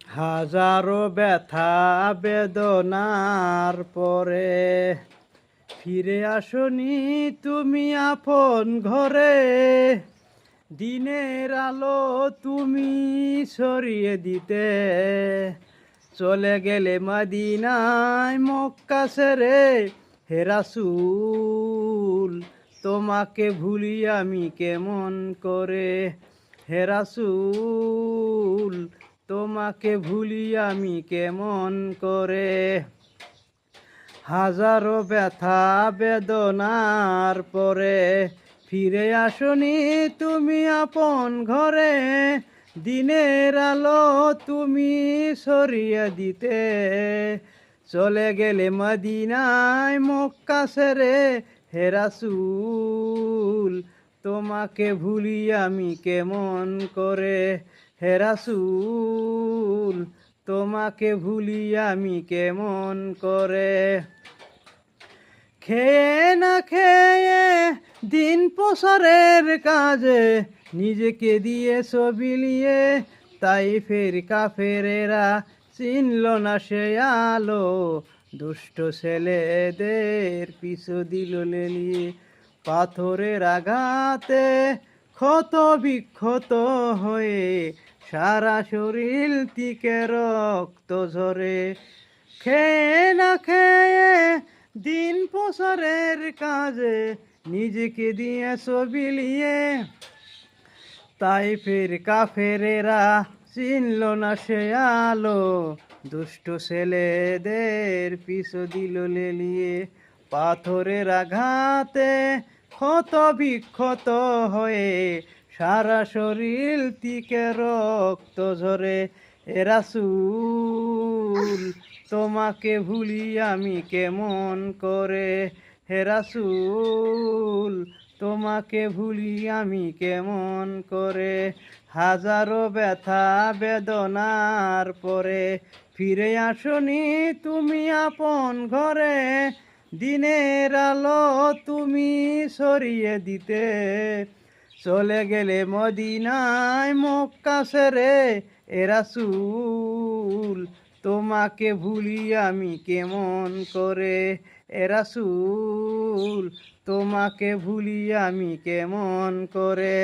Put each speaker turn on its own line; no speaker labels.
হাজারো ব্যথা বেদনার পরে ফিরে আসনি তুমি আপন ঘরে। দিনের আলো তুমি সরিয়ে দিতে চলে গেলে মদিনায় মক্কা ছেড়ে। হে রাসূল তোমাকে ভুলি আমি কেমন করে। হে রাসূল তোমাকে ভুলি আমি কেমন করে। হাজারো ব্যথা বেদনার পরে ফিরে আসনি তুমি আপন ঘরে। দিনের আলো তুমি সরিয়ে দিতে চলে গেলে মদিনায় মক্কা ছেড়ে। হে রাসূল তোমাকে ভুলি আমি কেমন করে। হে রাসূল তোমাকে ভুলি আমি কেমন করে। খেয়ে না খেয়ে দিন প্রসারের কাজে নিজেকে দিয়েছো বিলিয়ে। তাই ফের কাফেরেরা চিনল না সে আলো। দুষ্ট ছেলেদের পিছু দিল লেলিয়ে। পাথরের আঘাতে ক্ষত বিক্ষত হয়ে সারা শরীর থেকে রক্ত ঝরে। খেয়ে না খেয়ে দিন প্রসারের কাজে নিজেকে দিয়েছো বিলিয়ে। তাই ফের কাফেরেরা চিনল না সে আলো। দুষ্ট ছেলেদের পিছু দিল লেলিয়ে। পাথরের আঘাতে ক্ষত বিক্ষত হয়ে সারা শরীর থেকে রক্ত ঝরে। এ রাসূল তোমাকে ভুলি আমি কেমন করে। হে রাসূল তোমাকে ভুলি আমি কেমন করে। হাজারো ব্যথা বেদনার পরে ফিরে আসনি তুমি আপন ঘরে। দিনের আলো তুমি সরিয়ে দিতে চলে গেলে মদিনায় মক্কা ছেড়ে। এ রাসূল তোমাকে ভুলি আমি কেমন করে। এ রাসূল তোমাকে ভুলি আমি কেমন করে।